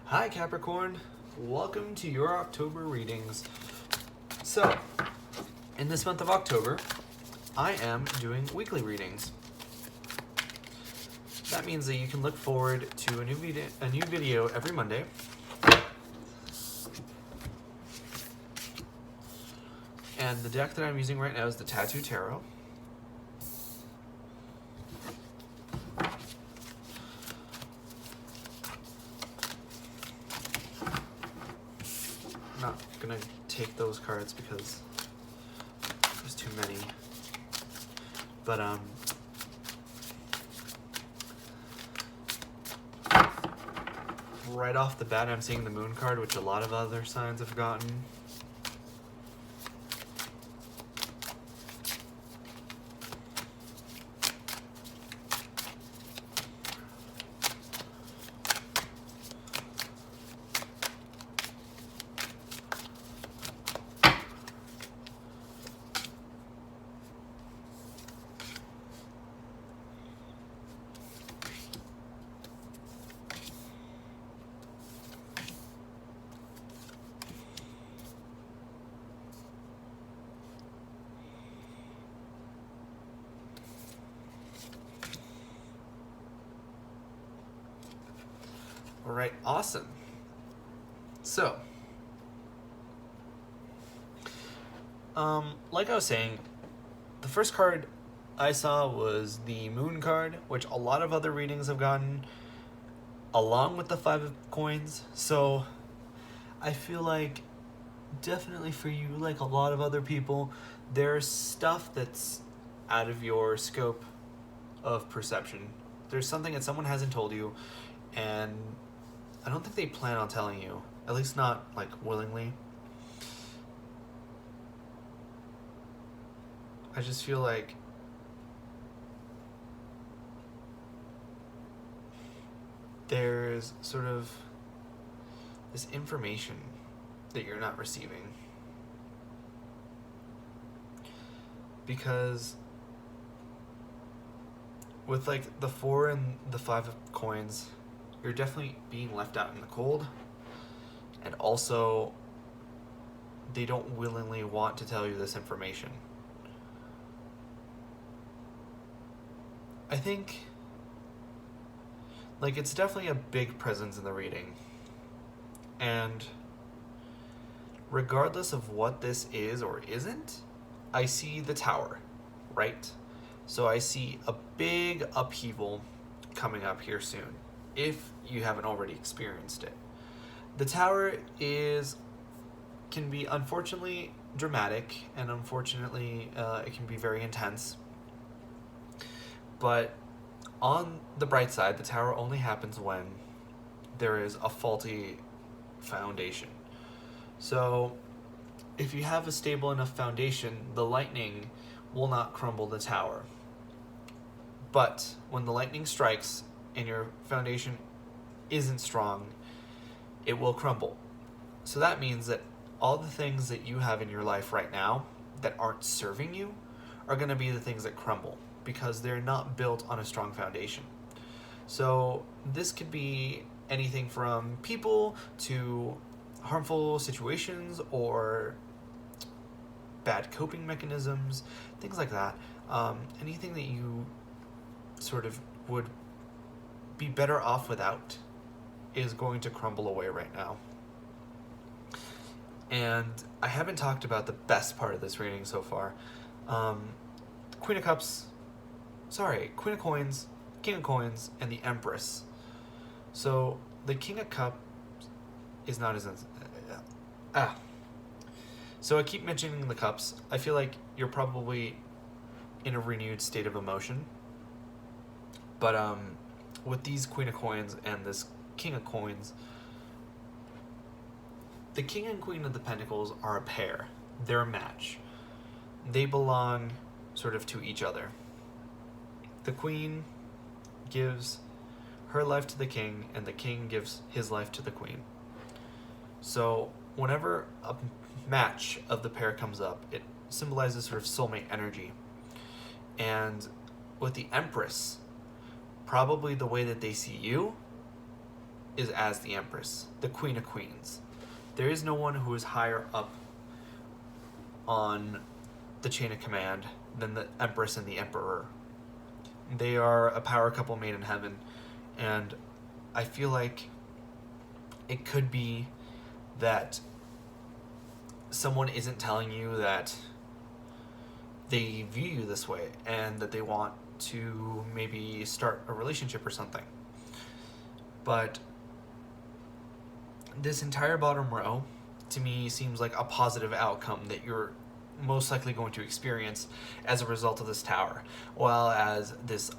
Hi Capricorn, welcome to your October readings. So, in this month of October, I am doing weekly readings. That means that you can look forward to a new video every Monday. And the deck that I'm using right now is the Tattoo Tarot. I'm not gonna take those cards because there's too many. But right off the bat, I'm seeing the Moon card, which a lot of other signs have gotten. All right, awesome. So, like I was saying, the first card I saw was the Moon card, which a lot of other readings have gotten, along with the Five of Coins. So, I feel like definitely for you, like a lot of other people, there's stuff that's out of your scope of perception. There's something that someone hasn't told you, and I don't think they plan on telling you, at least not like willingly. I just feel like there's sort of this information that you're not receiving. Because with like the 4 and the 5 of coins, you're definitely being left out in the cold. And also, they don't willingly want to tell you this information. I think, like, it's definitely a big presence in the reading. And regardless of what this is or isn't, I see the Tower, right? So I see a big upheaval coming up here soon, if you haven't already experienced it. The Tower can be unfortunately dramatic, and unfortunately it can be very intense. But on the bright side, the Tower only happens when there is a faulty foundation. So if you have a stable enough foundation, the lightning will not crumble the tower. But when the lightning strikes and your foundation isn't strong, it will crumble. So that means that all the things that you have in your life right now that aren't serving you are going to be the things that crumble, because they're not built on a strong foundation. So this could be anything from people to harmful situations or bad coping mechanisms, things like that. Anything that you sort of would be better off without is going to crumble away right now. And I haven't talked about the best part of this reading so far. Queen of Coins, King of Coins, and the Empress. So the King of Cups is not as... So I keep mentioning the cups. I feel like you're probably in a renewed state of emotion. But with these Queen of Coins and this King of Coins, the King and Queen of the Pentacles are a pair. They're a match. They belong sort of to each other. The Queen gives her life to the King, and the King gives his life to the Queen. So whenever a match of the pair comes up, it symbolizes sort of soulmate energy. And with the Empress, probably the way that they see you is as the Empress, the Queen of Queens. There is no one who is higher up on the chain of command than the Empress and the Emperor. They are a power couple made in heaven, and I feel like it could be that someone isn't telling you that they view you this way and that they want to maybe start a relationship or something. But this entire bottom row, to me, seems like a positive outcome that you're most likely going to experience as a result of this tower. While as this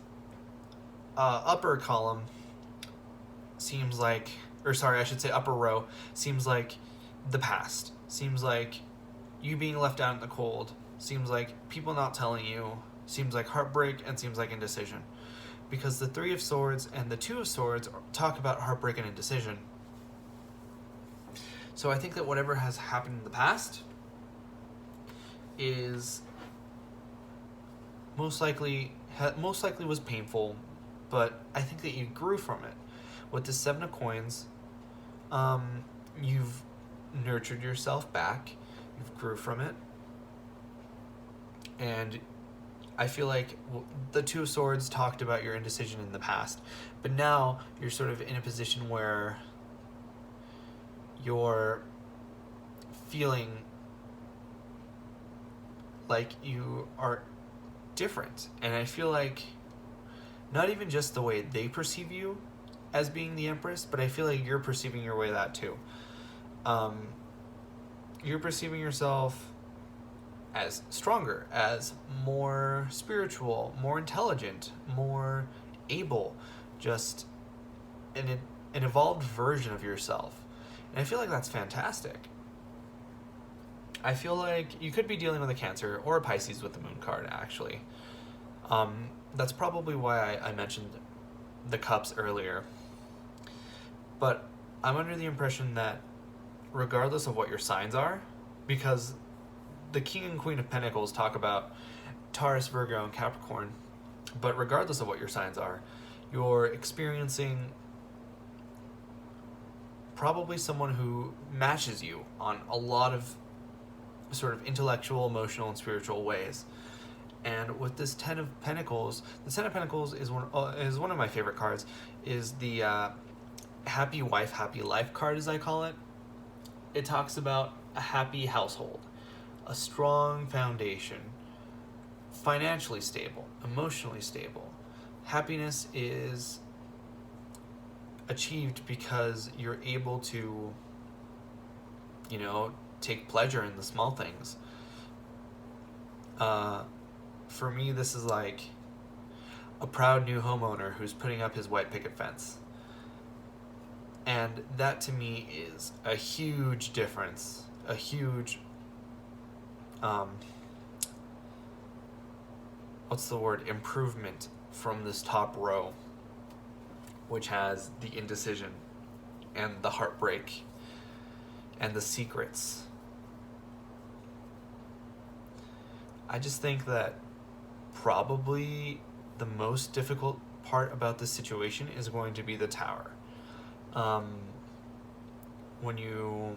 upper column seems like, or sorry, I should say upper row, seems like the past. Seems like you being left out in the cold. Seems like people not telling you. Seems like heartbreak, and seems like indecision. Because the Three of Swords and the Two of Swords talk about heartbreak and indecision. So I think that whatever has happened in the past is most likely was painful, but I think that you grew from it. With the Seven of Coins, you've nurtured yourself back, you've grew from it, and I feel like the Two of Swords talked about your indecision in the past, but now you're sort of in a position where you're feeling like you are different. And I feel like not even just the way they perceive you as being the Empress, but I feel like you're perceiving your way that too. You're perceiving yourself as stronger, as more spiritual, more intelligent, more able, just an evolved version of yourself. And I feel like that's fantastic. I feel like you could be dealing with a Cancer or a Pisces with the Moon card, actually. That's probably why I mentioned the Cups earlier. But I'm under the impression that regardless of what your signs are, because the King and Queen of Pentacles talk about Taurus, Virgo, and Capricorn, but regardless of what your signs are, you're experiencing probably someone who matches you on a lot of sort of intellectual, emotional, and spiritual ways. And with this Ten of Pentacles, the Ten of Pentacles is one of my favorite cards, is the Happy Wife, Happy Life card, as I call it. It talks about a happy household, a strong foundation, financially stable, emotionally stable. Happiness is achieved because you're able to, take pleasure in the small things. For me, this is like a proud new homeowner who's putting up his white picket fence. And that to me is a huge difference, a huge, improvement from this top row, which has the indecision and the heartbreak and the secrets. I just think that probably the most difficult part about this situation is going to be the Tower. When you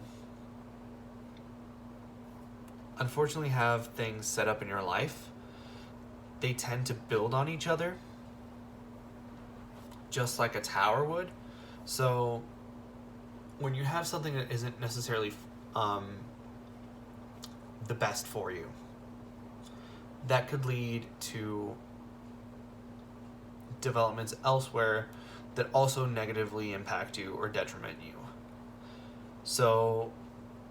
unfortunately have things set up in your life, they tend to build on each other, just like a tower would. So when you have something that isn't necessarily the best for you, that could lead to developments elsewhere that also negatively impact you or detriment you. So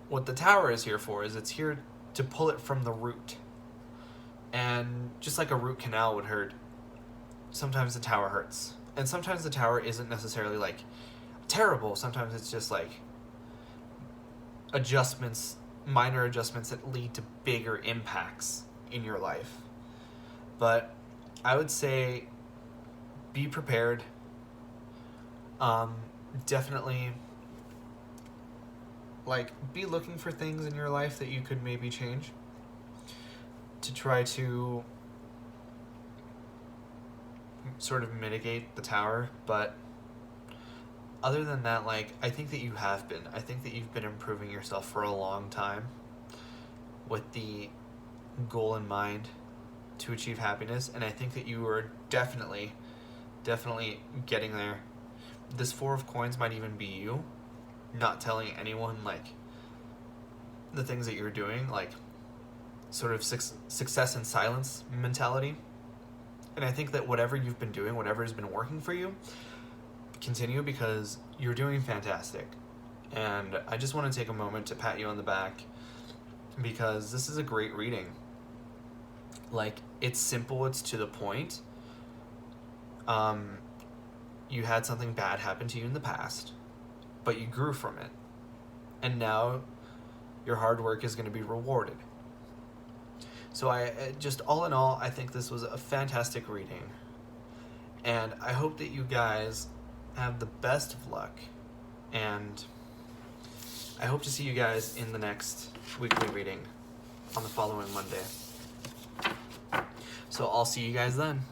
what the Tower is here for is it's here to pull it from the root. And just like a root canal would hurt, sometimes the Tower hurts. And sometimes the Tower isn't necessarily like terrible. Sometimes it's just like adjustments, minor adjustments that lead to bigger impacts in your life. But I would say be prepared. Definitely be looking for things in your life that you could maybe change to try to sort of mitigate the Tower. But other than that, like, I think that you have been. I think that you've been improving yourself for a long time with the goal in mind to achieve happiness, and I think that you are definitely getting there. This Four of Coins might even be you not telling anyone, like, the things that you're doing, like, sort of success in silence mentality. And I think that whatever you've been doing, whatever has been working for you, continue, because you're doing fantastic. And I just want to take a moment to pat you on the back, because this is a great reading. Like, it's simple, it's to the point. You had something bad happen to you in the past, but you grew from it. And now your hard work is going to be rewarded. So I just, all in all, I think this was a fantastic reading. And I hope that you guys have the best of luck. And I hope to see you guys in the next weekly reading on the following Monday. So I'll see you guys then.